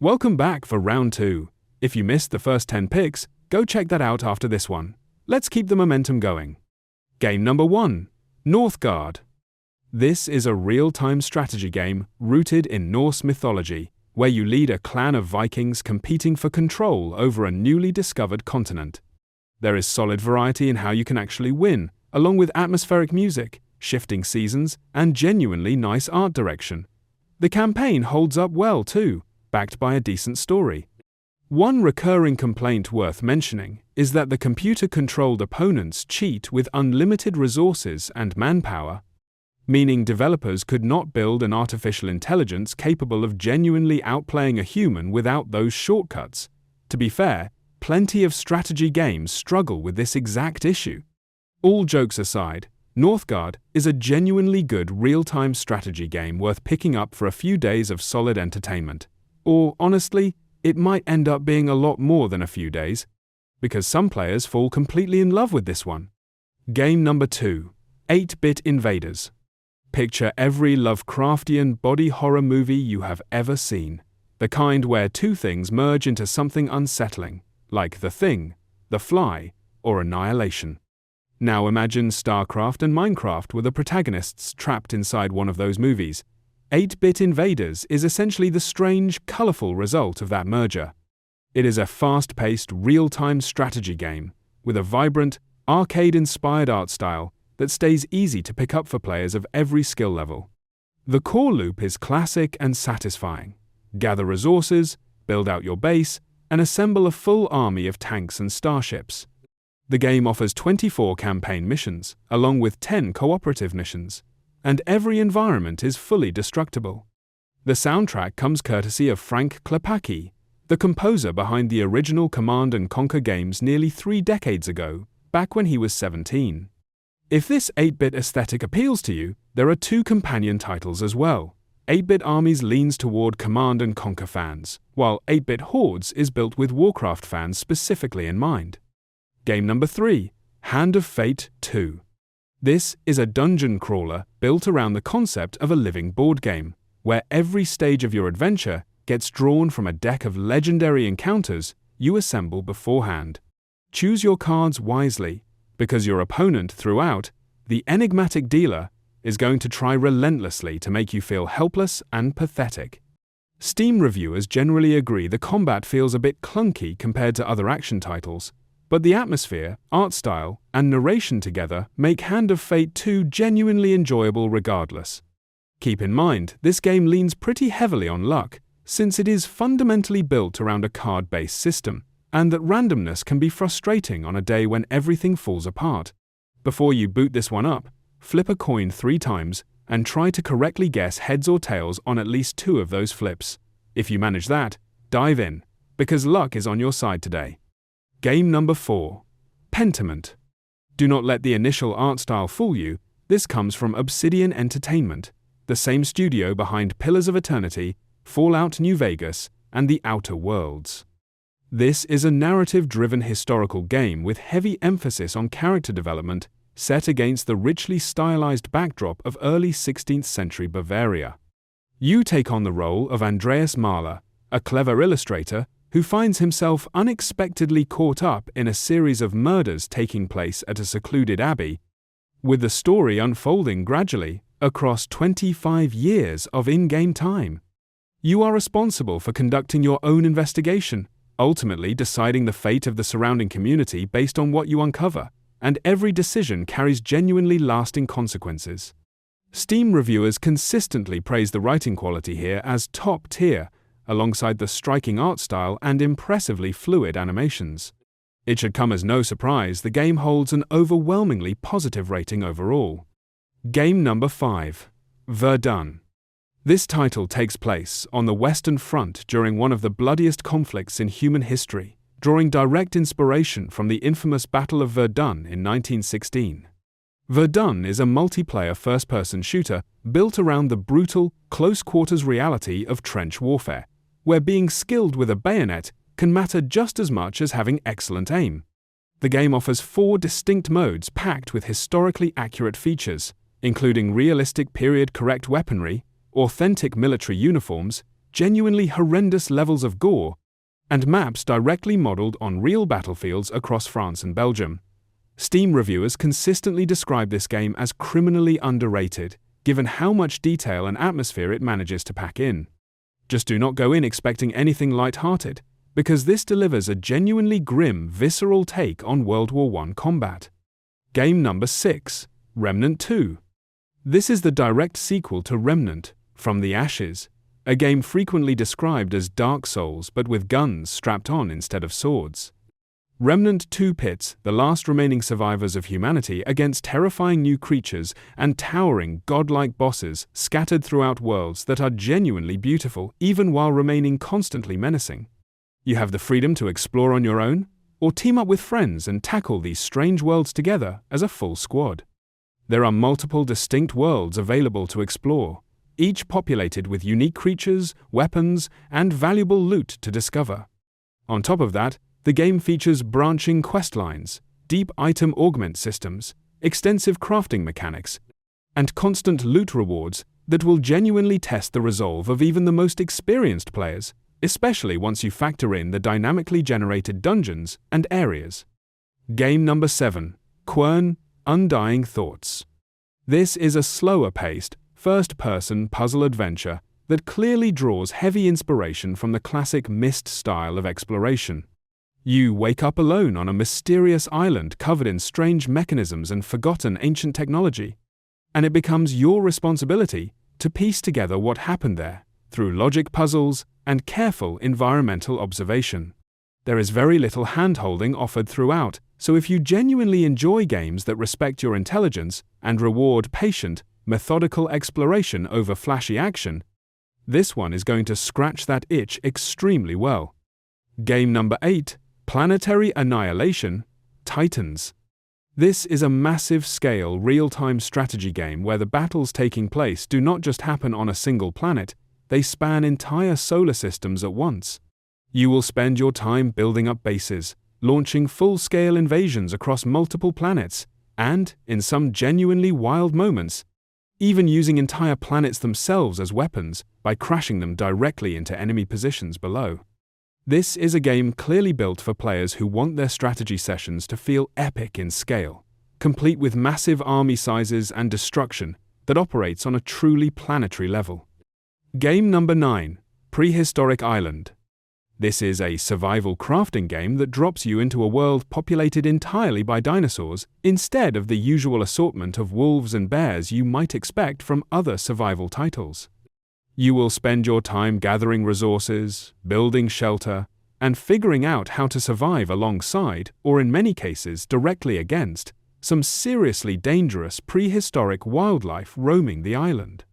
Welcome back for round 2. If you missed the first 10 picks, go check that out after this one. Let's keep the momentum going. Game number 1, Northgard. This is a real-time strategy game rooted in Norse mythology, where you lead a clan of Vikings competing for control over a newly discovered continent. There is solid variety in how you can actually win, along with atmospheric music, shifting seasons, and genuinely nice art direction. The campaign holds up well too, backed by a decent story. One recurring complaint worth mentioning is that the computer-controlled opponents cheat with unlimited resources and manpower, meaning developers could not build an artificial intelligence capable of genuinely outplaying a human without those shortcuts. To be fair, plenty of strategy games struggle with this exact issue. All jokes aside, Northgard is a genuinely good real-time strategy game worth picking up for a few days of solid entertainment. Or, honestly, it might end up being a lot more than a few days, because some players fall completely in love with this one. Game number 2, 8-Bit Invaders. Picture every Lovecraftian body horror movie you have ever seen, the kind where two things merge into something unsettling, like The Thing, The Fly, or Annihilation. Now imagine StarCraft and Minecraft with the protagonists trapped inside one of those movies. 8-Bit Invaders is essentially the strange, colorful result of that merger. It is a fast-paced, real-time strategy game with a vibrant, arcade-inspired art style that stays easy to pick up for players of every skill level. The core loop is classic and satisfying. Gather resources, build out your base, and assemble a full army of tanks and starships. The game offers 24 campaign missions, along with 10 cooperative missions, and every environment is fully destructible. The soundtrack comes courtesy of Frank Klepacki, the composer behind the original Command & Conquer games nearly 3 decades ago, back when he was 17. If this 8-bit aesthetic appeals to you, there are 2 companion titles as well. 8-Bit Armies leans toward Command & Conquer fans, while 8-Bit Hordes is built with Warcraft fans specifically in mind. Game number 3, Hand of Fate 2. This is a dungeon crawler built around the concept of a living board game, where every stage of your adventure gets drawn from a deck of legendary encounters you assemble beforehand. Choose your cards wisely, because your opponent throughout, the enigmatic dealer, is going to try relentlessly to make you feel helpless and pathetic. Steam reviewers generally agree the combat feels a bit clunky compared to other action titles, but the atmosphere, art style, and narration together make Hand of Fate 2 genuinely enjoyable regardless. Keep in mind, this game leans pretty heavily on luck, since it is fundamentally built around a card-based system, and that randomness can be frustrating on a day when everything falls apart. Before you boot this one up, flip a coin 3 times and try to correctly guess heads or tails on at least 2 of those flips. If you manage that, dive in, because luck is on your side today. Game number 4, Pentiment. Do not let the initial art style fool you. This comes from Obsidian Entertainment, the same studio behind Pillars of Eternity, Fallout New Vegas, and The Outer Worlds. This is a narrative-driven historical game with heavy emphasis on character development set against the richly stylized backdrop of early 16th century Bavaria. You take on the role of Andreas Mahler, a clever illustrator who finds himself unexpectedly caught up in a series of murders taking place at a secluded abbey, with the story unfolding gradually across 25 years of in-game time. You are responsible for conducting your own investigation, ultimately deciding the fate of the surrounding community based on what you uncover, and every decision carries genuinely lasting consequences. Steam reviewers consistently praise the writing quality here as top tier, alongside the striking art style and impressively fluid animations. It should come as no surprise the game holds an overwhelmingly positive rating overall. Game number 5, Verdun. This title takes place on the Western Front during one of the bloodiest conflicts in human history, drawing direct inspiration from the infamous Battle of Verdun in 1916. Verdun is a multiplayer first-person shooter built around the brutal, close-quarters reality of trench warfare, where being skilled with a bayonet can matter just as much as having excellent aim. The game offers 4 distinct modes packed with historically accurate features, including realistic period-correct weaponry, authentic military uniforms, genuinely horrendous levels of gore, and maps directly modeled on real battlefields across France and Belgium. Steam reviewers consistently describe this game as criminally underrated, given how much detail and atmosphere it manages to pack in. Just do not go in expecting anything light-hearted, because this delivers a genuinely grim, visceral take on World War I combat. Game number 6, Remnant II. This is the direct sequel to Remnant, From the Ashes, a game frequently described as Dark Souls but with guns strapped on instead of swords. Remnant II pits the last remaining survivors of humanity against terrifying new creatures and towering, godlike bosses scattered throughout worlds that are genuinely beautiful even while remaining constantly menacing. You have the freedom to explore on your own, or team up with friends and tackle these strange worlds together as a full squad. There are multiple distinct worlds available to explore, each populated with unique creatures, weapons, and valuable loot to discover. On top of that, the game features branching quest lines, deep item augment systems, extensive crafting mechanics, and constant loot rewards that will genuinely test the resolve of even the most experienced players, especially once you factor in the dynamically generated dungeons and areas. Game number 7, Quern: Undying Thoughts. This is a slower-paced, first-person puzzle adventure that clearly draws heavy inspiration from the classic Myst style of exploration. You wake up alone on a mysterious island covered in strange mechanisms and forgotten ancient technology, and it becomes your responsibility to piece together what happened there through logic puzzles and careful environmental observation. There is very little hand-holding offered throughout, so if you genuinely enjoy games that respect your intelligence and reward patient, methodical exploration over flashy action, this one is going to scratch that itch extremely well. Game number 8, Planetary Annihilation: Titans. This is a massive-scale, real-time strategy game where the battles taking place do not just happen on a single planet, they span entire solar systems at once. You will spend your time building up bases, launching full-scale invasions across multiple planets, and, in some genuinely wild moments, even using entire planets themselves as weapons by crashing them directly into enemy positions below. This is a game clearly built for players who want their strategy sessions to feel epic in scale, complete with massive army sizes and destruction that operates on a truly planetary level. Game number 9, Prehistoric Island. This is a survival crafting game that drops you into a world populated entirely by dinosaurs instead of the usual assortment of wolves and bears you might expect from other survival titles. You will spend your time gathering resources, building shelter, and figuring out how to survive alongside, or in many cases directly against, some seriously dangerous prehistoric wildlife roaming the island.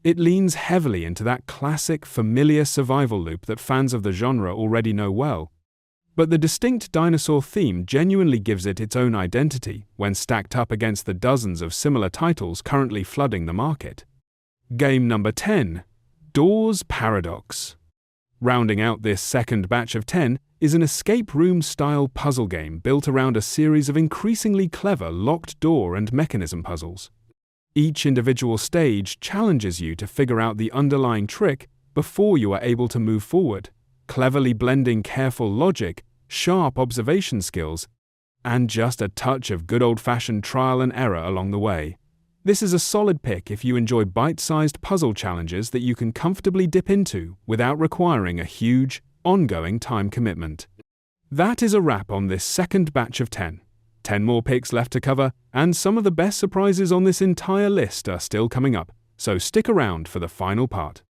It leans heavily into that classic, familiar survival loop that fans of the genre already know well, but the distinct dinosaur theme genuinely gives it its own identity when stacked up against the dozens of similar titles currently flooding the market. Game number 10, Doors Paradox. Rounding out this second batch of 10 is an escape room-style puzzle game built around a series of increasingly clever locked door and mechanism puzzles. Each individual stage challenges you to figure out the underlying trick before you are able to move forward, cleverly blending careful logic, sharp observation skills, and just a touch of good old-fashioned trial and error along the way. This is a solid pick if you enjoy bite-sized puzzle challenges that you can comfortably dip into without requiring a huge, ongoing time commitment. That is a wrap on this second batch of 10. 10 more picks left to cover, and some of the best surprises on this entire list are still coming up, so stick around for the final part.